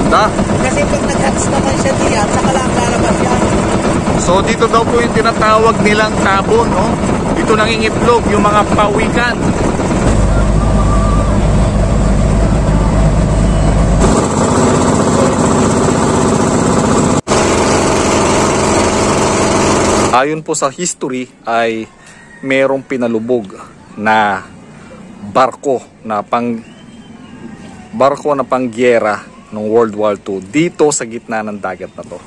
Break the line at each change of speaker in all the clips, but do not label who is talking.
ganda.
Kasi pag nag-hatch naman siya diyan, saka lang lalabas yan.
So dito daw po yung tinatawag nilang tabon, no? Dito nangingitlog yung mga pawikan. Ayon po sa history ay merong pinalubog na barko na panggiyera ng World War II dito sa gitna ng dagat na to.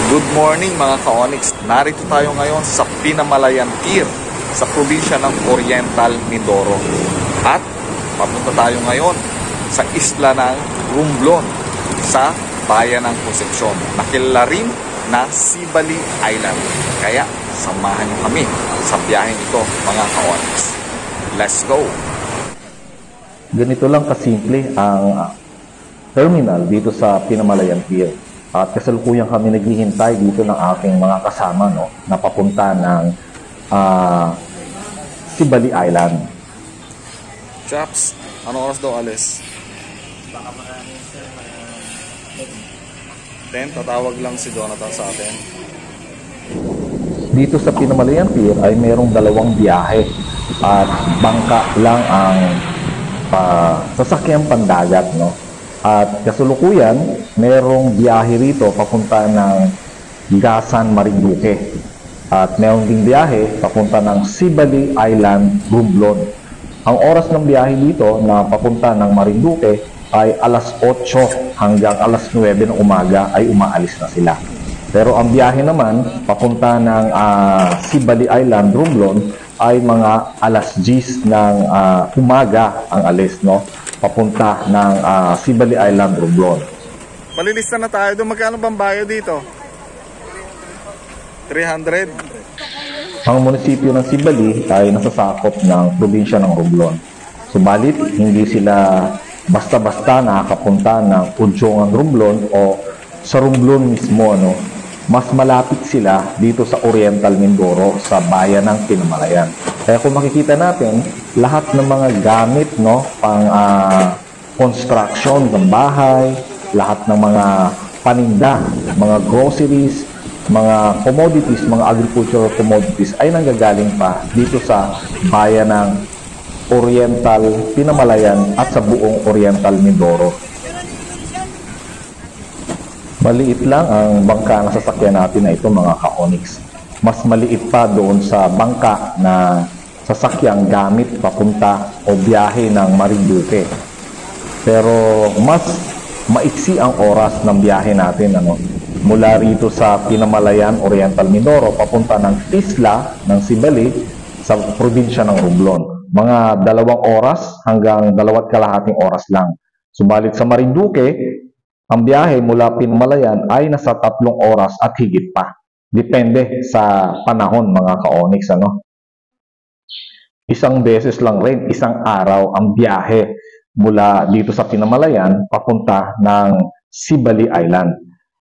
Good morning mga ka-Onyx. Narito tayo ngayon sa Pinamalayan Pier sa probinsya ng Oriental Mindoro. At papunta tayo ngayon sa isla ng Romblon sa bayan ng Concepcion. Nakilala rin na Sibali Island. Kaya samahan niyo kami sa biyaheng ito mga ka-Onyx. Let's go!
Ganito lang kasimple ang terminal dito sa Pinamalayan Pier. At kasalukuyan kami naghihintay dito ng aking mga kasama, no, na papunta ng Sibali Island.
Chaps, anong oras daw alis?
Baka maraming sir,
10, tatawag lang si Jonathan sa atin.
Dito sa Pinamalayan Pier ay mayroong dalawang biyahe at bangka lang ang sasakyang pandagat, no? At kasulukuyan, mayroong biyahe rito papunta ng Gasan, Marinduque. At mayroong ding biyahe papunta ng Sibali Island, Romblon. Ang oras ng biyahe dito na papunta ng Marinduque ay alas 8 hanggang alas 9 ng umaga ay umaalis na sila. Pero ang biyahe naman papunta ng Sibali Island, Romblon ay mga alas 10 ng umaga ang alis, no? Papunta ng Sibali Island, Romblon.
Palilista na tayo doon. Magkano bang bayo dito? 300?
Ang munisipyo ng Sibali ay nasasakop ng probinsya ng Romblon. Subalit, hindi sila basta-basta nakakapunta ng Udjongan, Romblon o sa Romblon mismo, no? Mas malapit sila dito sa Oriental Mindoro sa bayan ng Pinamalayan. Kaya kung makikita natin, lahat ng mga gamit, no, pang construction ng bahay, lahat ng mga paninda, mga groceries, mga commodities, mga agricultural commodities ay nanggagaling pa dito sa bayan ng Oriental Pinamalayan at sa buong Oriental Mindoro. Maliit lang ang bangka na sasakyan natin na ito mga ka-Onyx. Mas maliit pa doon sa bangka na sasakyang gamit papunta o biyahe ng Marinduque. Pero mas maiksi ang oras ng biyahe natin, ano? Mula rito sa Pinamalayan, Oriental Mindoro, papunta ng isla ng Sibali sa probinsya ng Romblon. Mga 2 oras hanggang 2.5 oras lang. Subalit sa Marinduque, ang biyahe mula Pinamalayan ay nasa 3 oras at higit pa. Depende sa panahon mga ka-Onyx, ano? Isang beses lang rin, isang araw ang biyahe mula dito sa Pinamalayan papunta ng Sibali Island.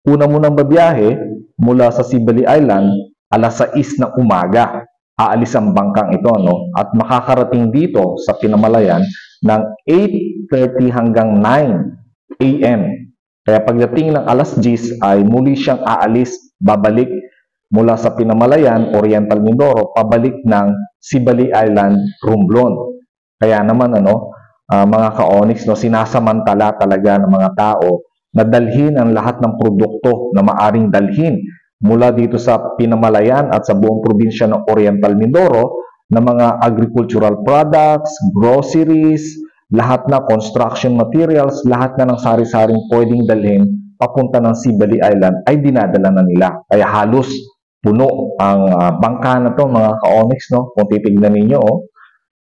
Una munang babiyahe mula sa Sibali Island, alas 6 ng umaga. Aalis ang bangkang ito, no? At makakarating dito sa Pinamalayan ng 8:30 hanggang 9 AM. Kaya pagdating ng alas 10 ay muli siyang aalis, babalik mula sa Pinamalayan, Oriental Mindoro, pabalik ng Sibali Island, Romblon. Kaya naman, mga ka-Onyx, no, sinasamantala talaga ng mga tao na dalhin ang lahat ng produkto na maaring dalhin mula dito sa Pinamalayan at sa buong probinsya ng Oriental Mindoro na mga agricultural products, groceries, lahat na construction materials, lahat na ng sari-saring pwedeng dalhin papunta ng Sibali Island ay dinadala na nila. Kaya halos puno ang bangka na to mga ka-Onyx, no? Kung titignan ninyo,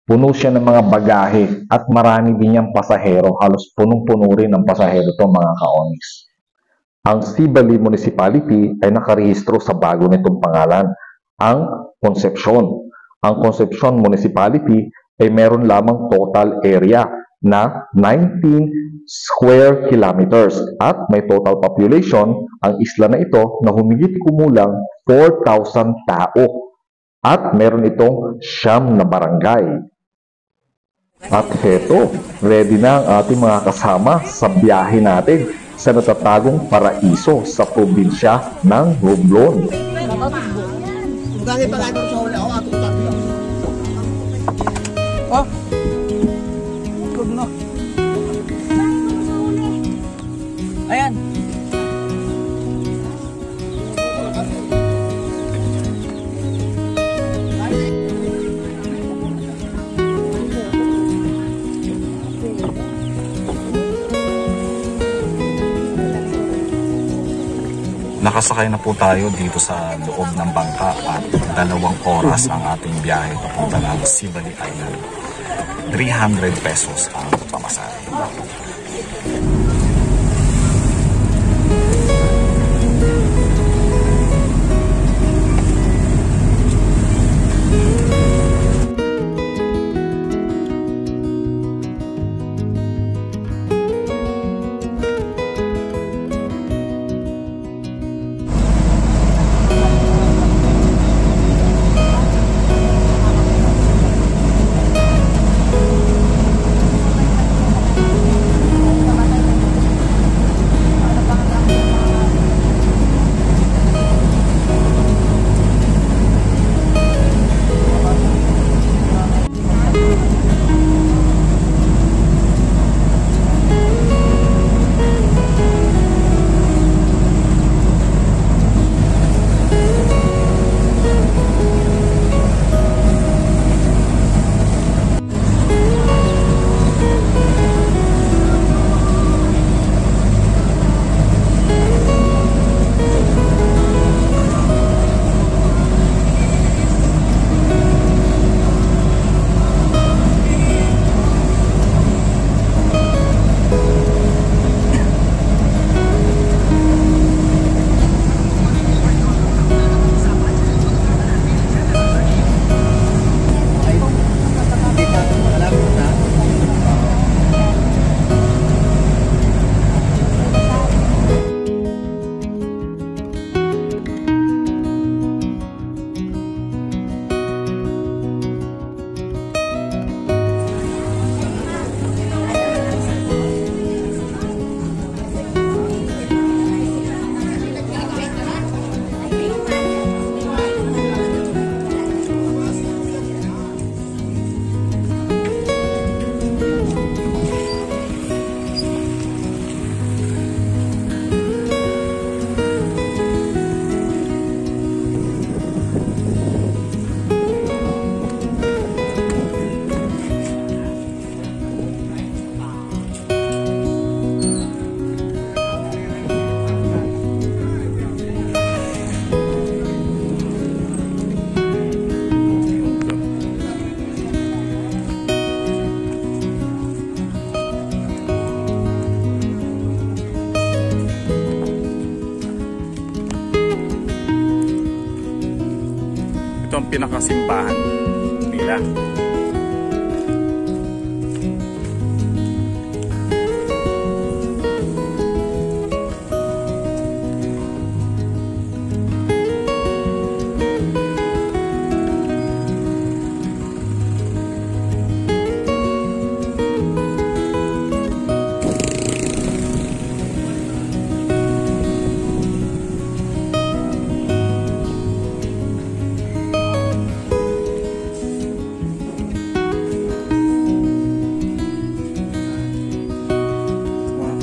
puno siya ng mga bagahe at marami din niyang pasahero. Halos punong-puno rin ng pasahero to mga ka-Onyx. Ang Sibali Municipality ay nakarehistro sa bago nitong pangalan, ang Concepcion. Ang Concepcion Municipality ay meron lamang total area na 19 square kilometers at may total population ang isla na ito na humigit kumulang 4,000 tao at meron itong 9 na barangay. At heto, ready na ang ating mga kasama sa biyahe natin sa natatagong paraiso sa probinsya ng Romblon.
Gani pa kayo sa huli ako atong tatlo. Oh. Good no. Ayan.
Nakasakay na po tayo dito sa loob ng bangka at 2 oras ang ating biyahe papunta ng Sibali Island. 300 pesos ang pamasahe. Ito ang pinakasimbahan nila.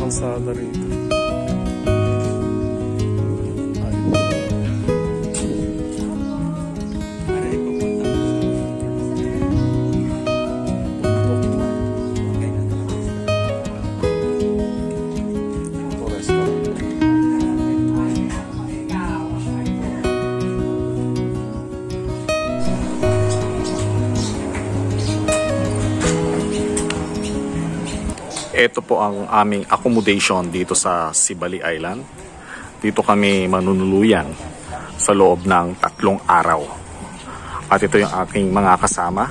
Kalsada rito. Ito po ang aming accommodation dito sa Sibali Island. Dito kami manunuluyan sa loob ng 3 araw. At ito yung aking mga kasama.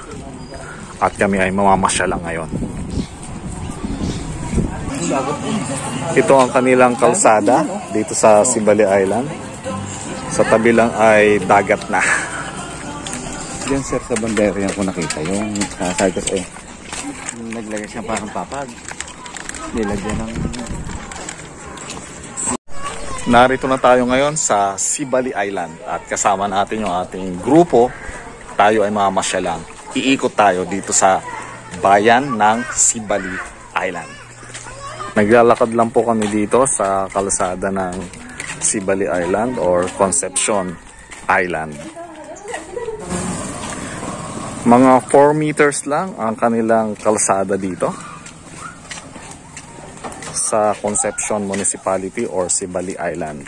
At kami ay mamamasya lang ngayon. Ito ang kanilang kalsada dito sa Sibali Island. Sa tabi lang ay dagat na.
Diyan sir sa bandera yan ko nakita yung sa Sargas
Naglagay siya parang papag. Nilagyan ng...
Narito na tayo ngayon sa Sibali Island at kasama natin yung ating grupo. Tayo ay mamamasyalang. Iikot tayo dito sa bayan ng Sibali Island. Naglalakad lang po kami dito sa kalsada ng Sibali Island or Concepcion Island. Mga 4 meters lang ang kanilang kalsada dito sa Concepcion Municipality or Sibali Island.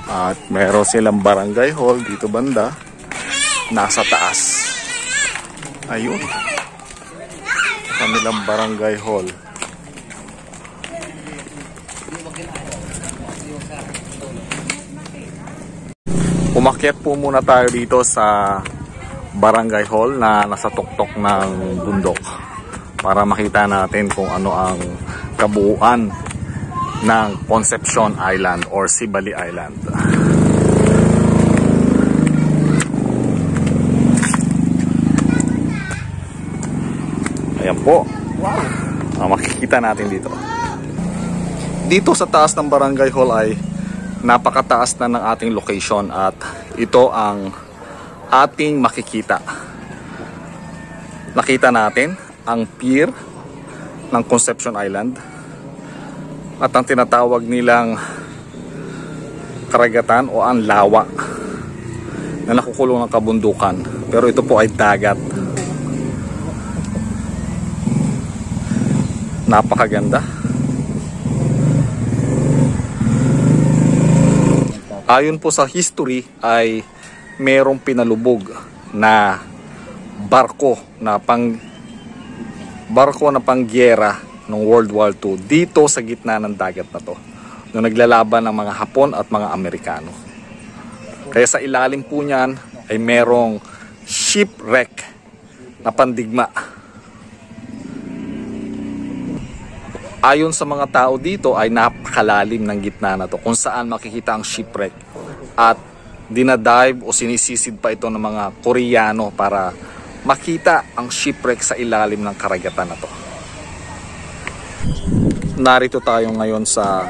At meron silang barangay hall dito banda, nasa taas. Ayun, kanilang barangay hall. Umakyat po muna tayo dito sa barangay hall na nasa tuktok ng bundok para makita natin kung ano ang kabuuan ng Concepcion Island or Sibali Island. Ayan po. Wow. Makikita natin dito. Dito sa taas ng barangay hall ay napakataas na ng ating location at ito ang ating makikita. Nakita natin ang pier ng Concepcion Island at ang tinatawag nilang karagatan o ang lawa na nakukulong ng kabundukan, pero ito po ay dagat. Napakaganda. Ayon po sa history ay merong pinalubog na barko na panggiyera ng World War II dito sa gitna ng dagat na to, nung naglalaban ng mga Hapon at mga Amerikano. Kaya sa ilalim po niyan ay merong shipwreck na pandigma. Ayon sa mga tao dito ay napakalalim ng gitna na to kung saan makikita ang shipwreck at dinadive o sinisisid pa ito ng mga Koreano para makita ang shipwreck sa ilalim ng karagatan na to. Narito tayo ngayon sa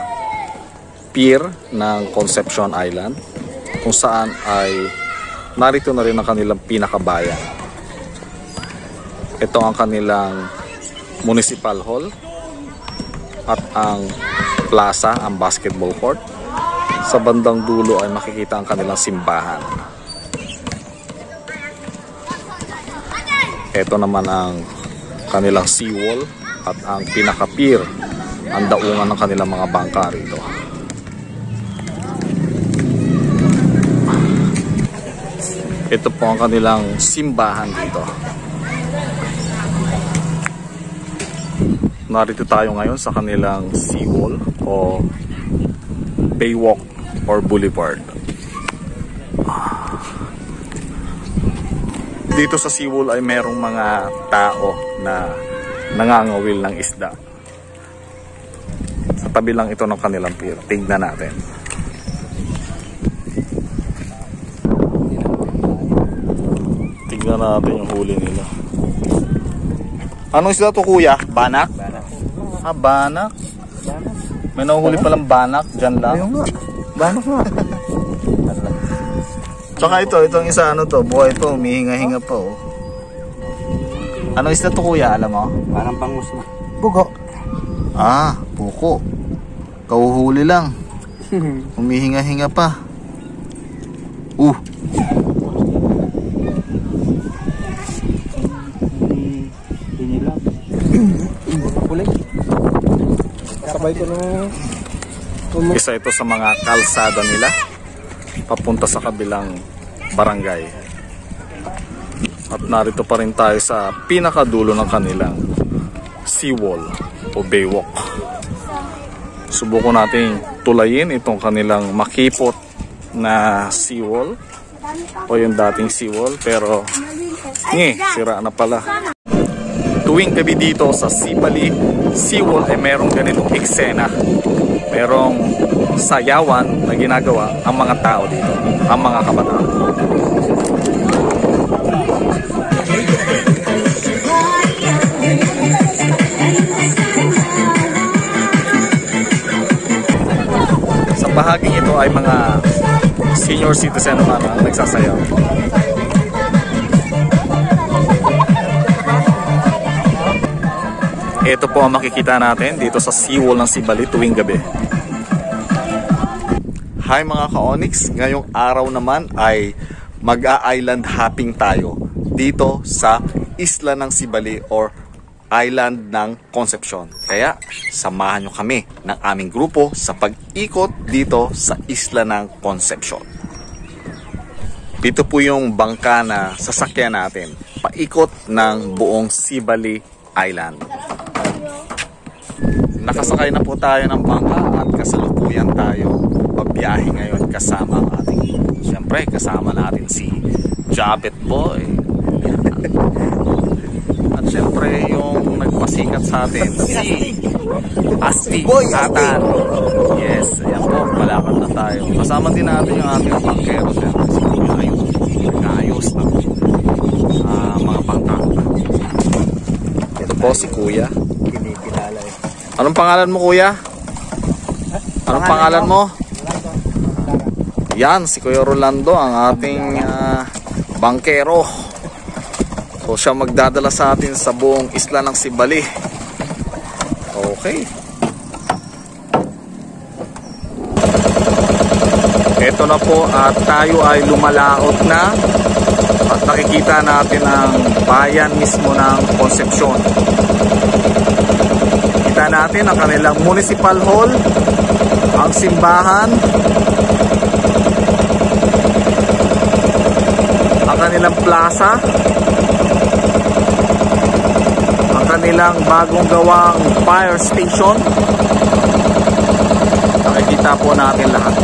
pier ng Concepcion Island kung saan ay narito na rin ang kanilang pinakabayan. Ito ang kanilang municipal hall at ang plaza, ang basketball court. Sa bandang dulo ay makikita ang kanilang simbahan. Ito naman ang kanilang seawall at ang pinaka-pier, ang daungan ng kanilang mga bangka rito. Ito po ang kanilang simbahan dito. Narito tayo ngayon sa kanilang seawall o baywalk or boulevard. Dito sa seawall ay merong mga tao na nangangawil ng isda. Sa tabi lang ito ng kanilang pier. Tignan natin. Tignan natin yung huli nila. Anong isda to, kuya? Banak? Ah, banak. May nahuhuli palang banak dyan lang.
Ayun nga. Banak nga.
Tsaka itong isa ano to, buhay to, humihinga-hinga pa oh. Ano isda to, kuya? Alam mo?
Parang pangus na. Bugo.
Ah, buko. Kauhuli lang. Humihinga-hinga pa.
Inilang. Kulay. Sabay ko nung...
Isa ito sa mga kalsada nila papunta sa kabilang barangay. At narito pa rin tayo sa pinakadulo ng kanilang seawall o baywalk. Subukan natin tulayin itong kanilang makipot na seawall o yung dating seawall, pero sira na pala. Tuwing gabi dito sa Sibali Seawall ay merong ganitong eksena. Merong sayawan na ginagawa ang mga tao dito, ang mga kabataan. bahaging ito ay mga senior citizen naman ang nagsasayaw. Ito po ang makikita natin dito sa seawall ng Sibali tuwing gabi. Hi mga ka-Onyx, ngayong araw naman ay mag-a-island hopping tayo dito sa isla ng Sibali or island ng Concepcion. Kaya samahan nyo kami ng aming grupo sa pag-ikot dito sa isla ng Concepcion. Dito po yung bangka na sasakyan natin, paikot ng buong Sibali Island. Nakasakay na po tayo ng bangka at kasalukuyan tayo pagbiyahe ngayon kasama ang ating grupo. Siyempre kasama natin si Jabet Boy. At siyempre yung nagpasikat sa atin si Asti Satan. Yes, ayan po, malakad na tayo. Kasama din natin yung ating bangkero, siyempre si Kuya, nag-ayos ng mga bangka. Ito po si Kuya.
Kinikilala eh.
Anong pangalan mo, Kuya? Anong pangalan mo? Yan, si Kuya Rolando, ang ating bangkero. So siya magdadala sa atin sa buong isla ng Sibali. Okay. Ito na po at tayo ay lumalaot na at nakikita natin ang bayan mismo ng Concepcion. Kita natin ang kanilang municipal hall, ang simbahan, ang kanilang plaza, ang kanilang bagong gawang fire station. Nakikita po natin lahat.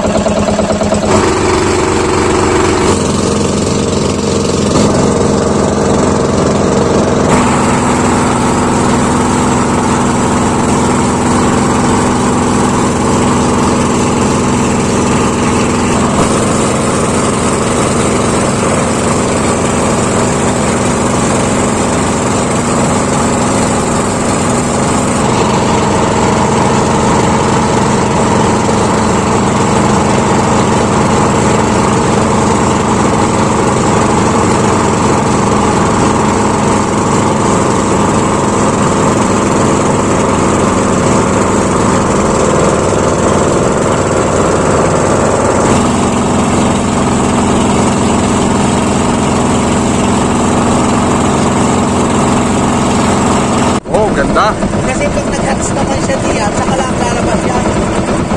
Ganda.
Kasi pag nag-hatch naman siya diyan, saka lang lalabas yan.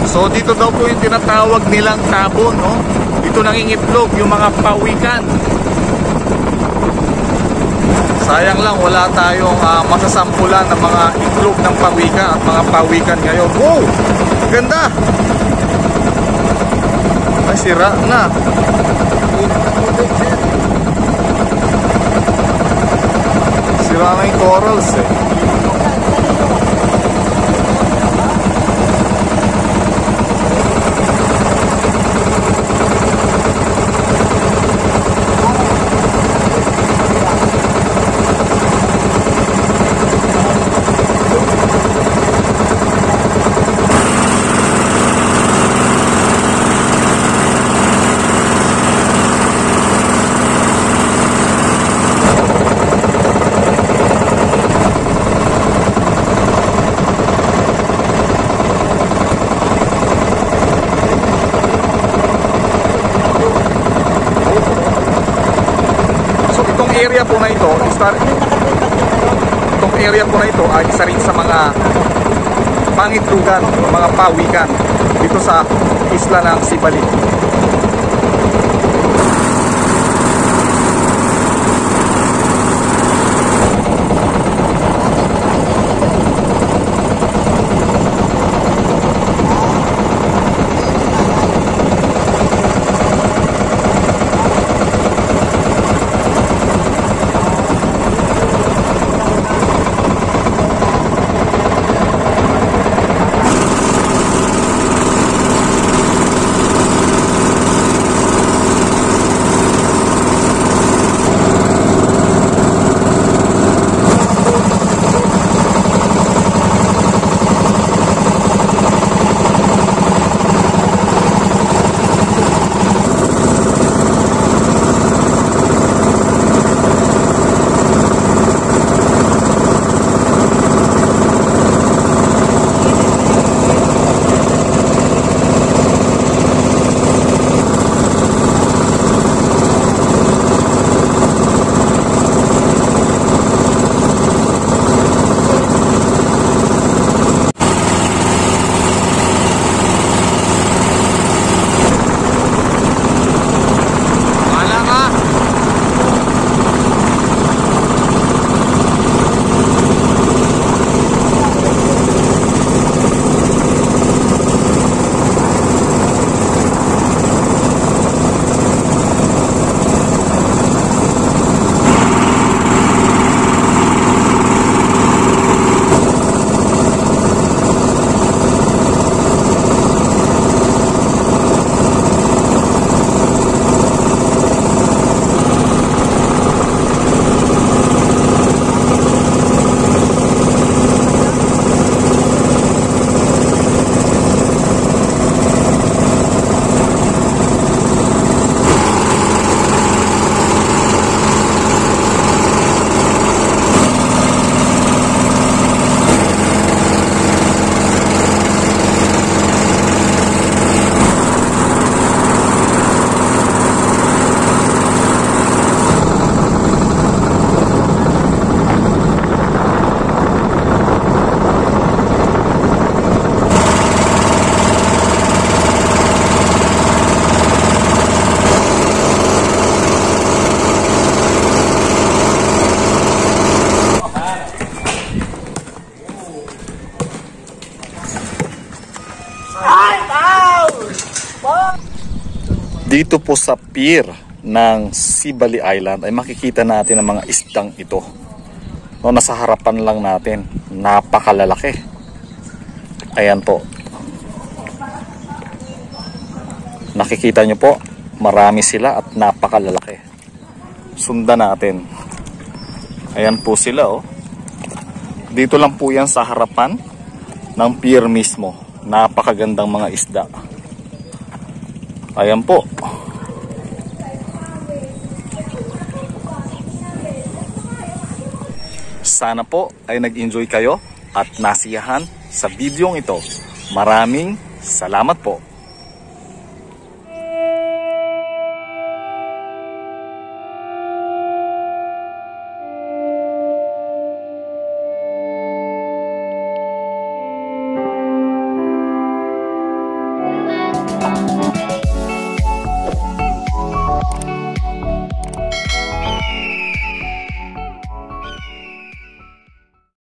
So dito daw po yung tinatawag nilang tabon, no? Dito nangingitlog yung mga pawikan. Sayang lang wala tayong masasampulan ng mga itlog ng pawikan at mga pawikan ngayon. Wow! Ganda! Ay, sira na. Sira na yung corals eh. Area po na ito, itong area po na ito ay isa rin sa mga pangitlugan o mga pawikan dito sa isla ng Sibali. Dito po sa pier ng Sibali Island ay makikita natin ang mga isdang ito. No, nasa harapan lang natin, napakalalaki. Ayan po. Nakikita nyo po, marami sila at napakalalaki. Sundan natin. Ayan po sila oh. Dito lang po yan sa harapan ng pier mismo. Napakagandang mga isda. Ayan po. Sana po ay nag-enjoy kayo at nasiyahan sa videong ito. Maraming salamat po.